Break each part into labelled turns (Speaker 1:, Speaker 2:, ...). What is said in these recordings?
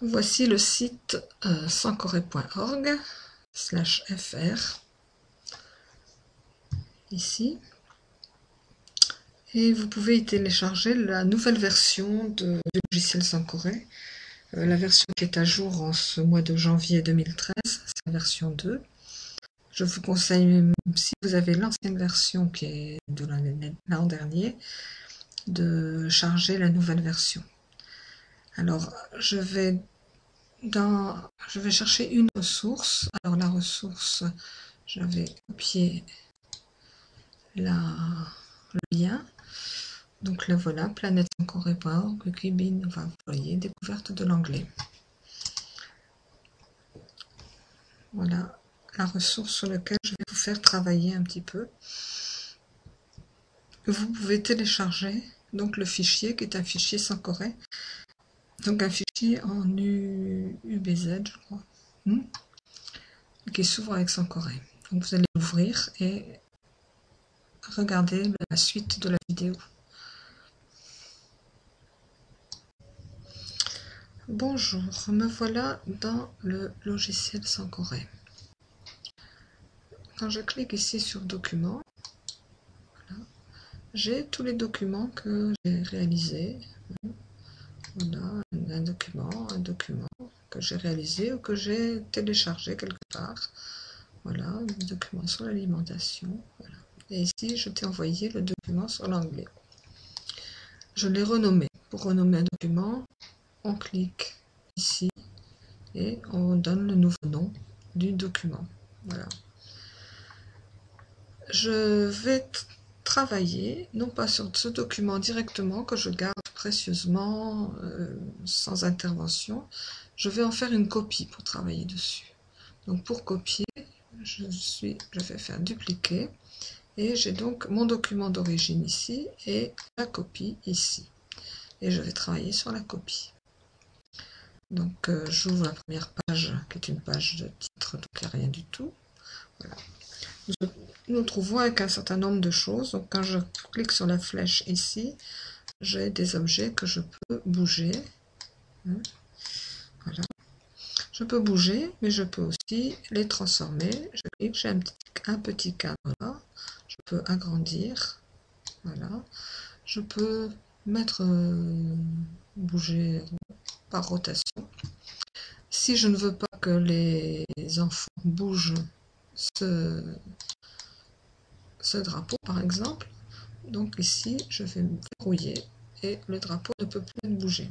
Speaker 1: Voici le site sancoré.org/fr, ici. Et vous pouvez y télécharger la nouvelle version du logiciel Sancoré. La version qui est à jour en ce mois de janvier 2013, c'est la version 2. Je vous conseille, si vous avez l'ancienne version qui est de l'an dernier, de charger la nouvelle version. Alors, je vais chercher une ressource. Alors, la ressource, je vais copier le lien. Donc, le voilà, planète-sancoré.org, Wikibin, enfin, vous voyez, découverte de l'anglais. Voilà la ressource sur laquelle je vais vous faire travailler un petit peu. Vous pouvez télécharger donc le fichier qui est un fichier Sancoré, donc un fichier en UBZ, je crois, qui s'ouvre avec Sancoré. Donc vous allez l'ouvrir et regarder la suite de la vidéo. Bonjour, me voilà dans le logiciel Sancoré. Quand je clique ici sur Documents, voilà, j'ai tous les documents que j'ai réalisés. Voilà, un document que j'ai réalisé ou que j'ai téléchargé quelque part. Voilà, un document sur l'alimentation. Voilà. Et ici, je t'ai envoyé le document sur l'anglais. Je l'ai renommé. Pour renommer un document, on clique ici et on donne le nouveau nom du document. Voilà. Je vais travailler, non pas sur ce document directement, que je garde précieusement, sans intervention. Je vais en faire une copie pour travailler dessus. Donc pour copier, je vais faire dupliquer. Et j'ai donc mon document d'origine ici et la copie ici. Et je vais travailler sur la copie. Donc j'ouvre la première page, qui est une page de titre, donc il n'y a rien du tout. Voilà. Nous trouvons avec un certain nombre de choses. Donc quand je clique sur la flèche ici, j'ai des objets que je peux bouger. Voilà. Je peux bouger, mais je peux aussi les transformer. Je clique, j'ai un petit cadre là. Je peux agrandir. Voilà. Je peux mettre bouger par rotation. Si je ne veux pas que les enfants bougent ce drapeau, par exemple, donc ici, je vais me verrouiller et le drapeau ne peut plus bouger.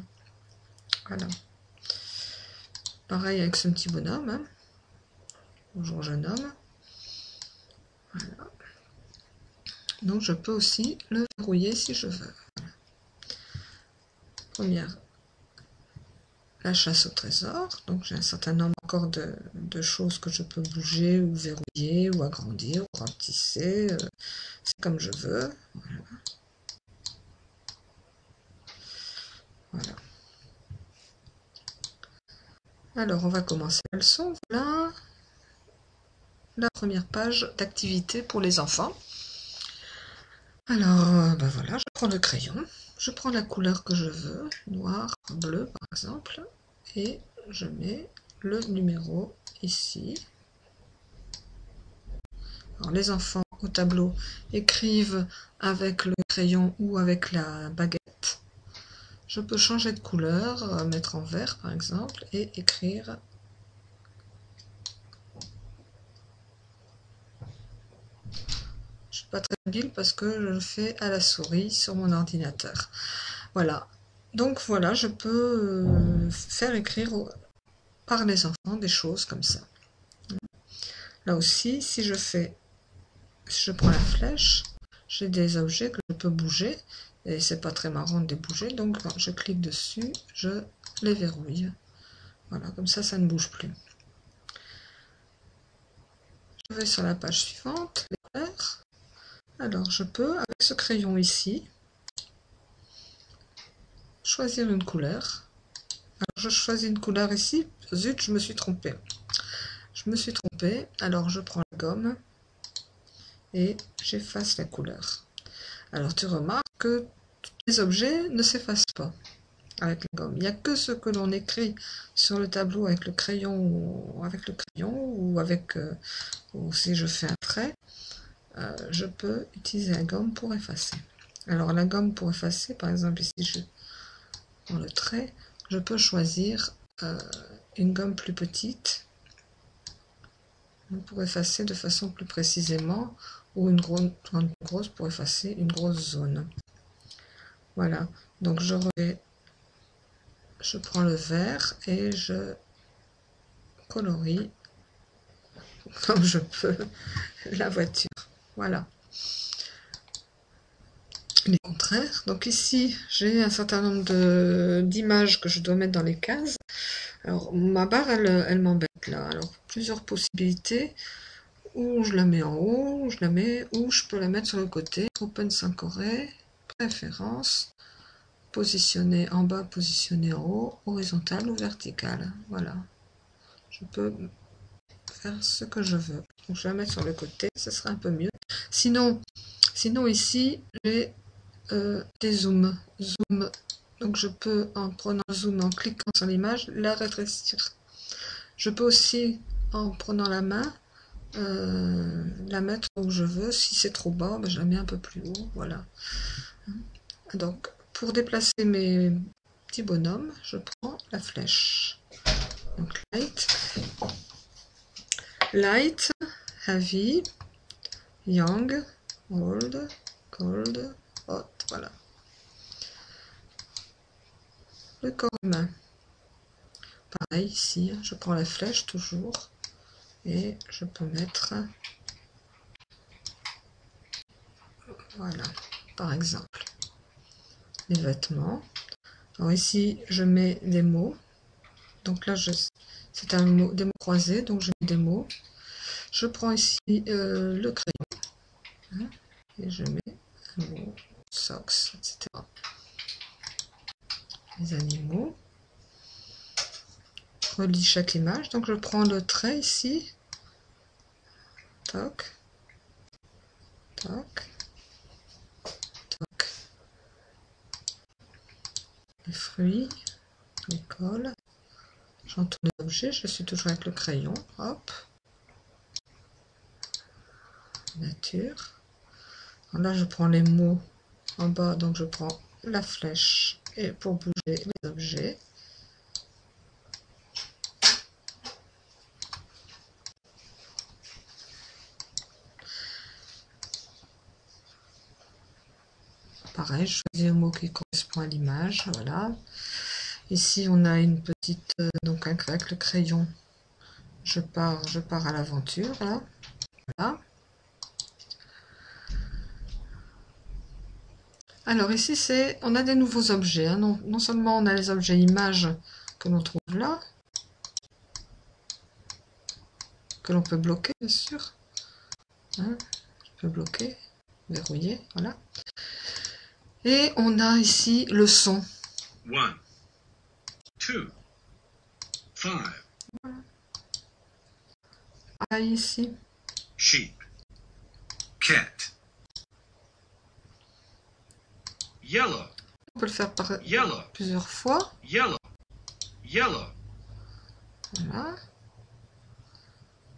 Speaker 1: Voilà. Pareil avec ce petit bonhomme. Hein. Bonjour jeune homme. Voilà. Donc je peux aussi le verrouiller si je veux. Voilà. Première, la chasse au trésor. Donc j'ai un certain nombre encore de choses que je peux bouger ou verrouiller ou agrandir ou rapetisser. C'est comme je veux. Voilà. Voilà. Alors on va commencer la leçon. Voilà la première page d'activité pour les enfants. Alors ben voilà, je prends le crayon, je prends la couleur que je veux, noir, bleu par exemple, et je mets le numéro ici. Alors les enfants au tableau écrivent avec le crayon ou avec la baguette. Je peux changer de couleur, mettre en vert par exemple, et écrire je suis pas très habile parce que je le fais à la souris sur mon ordinateur. Voilà. Donc voilà, je peux faire écrire par les enfants des choses comme ça. Là aussi, si je prends la flèche, j'ai des objets que je peux bouger, et c'est pas très marrant de les bouger, donc quand je clique dessus, je les verrouille. Voilà, comme ça, ça ne bouge plus. Je vais sur la page suivante, les couleurs. Alors, je peux, avec ce crayon ici, choisir une couleur. Alors, je choisis une couleur ici. Zut, je me suis trompée. Je me suis trompée. Alors, je prends la gomme et j'efface la couleur. Alors, tu remarques que les objets ne s'effacent pas. avec la gomme. Il n'y a que ce que l'on écrit sur le tableau avec le crayon ou ou si je fais un trait, je peux utiliser la gomme pour effacer. Alors la gomme pour effacer, par exemple ici je dans le trait, je peux choisir une gomme plus petite pour effacer de façon plus précisément, ou une grosse pour effacer une grosse zone. Voilà, donc je prends le vert et je colorie comme je peux la voiture. Voilà. Les contraires. Donc ici, j'ai un certain nombre d'images que je dois mettre dans les cases. Alors, ma barre, elle m'embête là. Alors, plusieurs possibilités. Ou je la mets en haut, ou je peux la mettre sur le côté. Open Syncoré, préférence, positionner en bas, positionner en haut, horizontal ou vertical. Voilà. Je peux faire ce que je veux. Donc, je vais la mettre sur le côté, ce sera un peu mieux. Sinon ici, j'ai des zooms. Donc je peux, en prenant le zoom, en cliquant sur l'image, la rétrécir. Je peux aussi, en prenant la main, la mettre où je veux. Si c'est trop bas, ben, je la mets un peu plus haut. Voilà. Donc, pour déplacer mes petits bonhommes, je prends la flèche. Donc, light, heavy, young, old, cold, hot. Voilà. Le corps humain. Pareil ici, je prends la flèche toujours et je peux mettre, voilà, par exemple, les vêtements. Alors ici, je mets des mots. Donc là, c'est des mots croisés, donc je mets des mots. Je prends ici le crayon et je mets un mot, socks, etc. Les animaux. Relie chaque image. Donc je prends le trait ici. Toc. Toc. Toc. Les fruits. L'école. J'entoure l'objet. Je suis toujours avec le crayon. Hop. Nature. Alors là, je prends les mots en bas. Donc je prends la flèche et pour bouger les objets. Pareil, je choisis un mot qui correspond à l'image, voilà. Ici, on a une petite, donc avec le crayon, je pars à l'aventure, là. Voilà. Alors ici, on a des nouveaux objets, hein. Non seulement on a les objets images que l'on trouve là, que l'on peut bloquer, bien sûr. Hein, je peux bloquer, verrouiller, voilà. Et on a ici le son.
Speaker 2: 1, 2, 5.
Speaker 1: Voilà. Ah, ici.
Speaker 2: Sheep. Cat. Yellow.
Speaker 1: On peut le faire par
Speaker 2: Yellow.
Speaker 1: plusieurs fois.
Speaker 2: Yellow. Yellow.
Speaker 1: Voilà.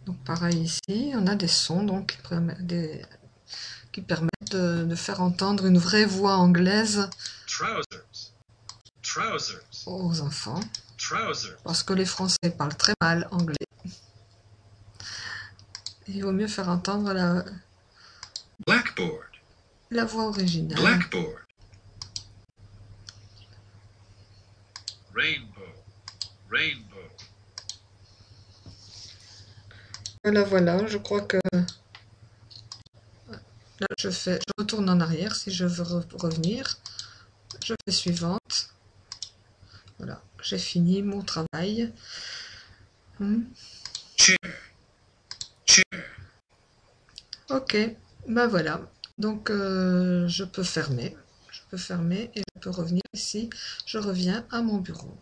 Speaker 1: Donc pareil ici, on a des sons donc, qui permettent de faire entendre une vraie voix anglaise
Speaker 2: Trousers. Trousers.
Speaker 1: aux enfants.
Speaker 2: Trousers.
Speaker 1: Parce que les Français parlent très mal anglais. Il vaut mieux faire entendre
Speaker 2: Blackboard.
Speaker 1: la voix originale.
Speaker 2: Blackboard. Rainbow. Rainbow.
Speaker 1: Voilà, je crois que là je retourne en arrière si je veux revenir. Je fais suivante. Voilà, j'ai fini mon travail.
Speaker 2: Chair. Chair.
Speaker 1: Ok, ben voilà. Donc je peux fermer et je peux revenir ici. Je reviens à mon bureau.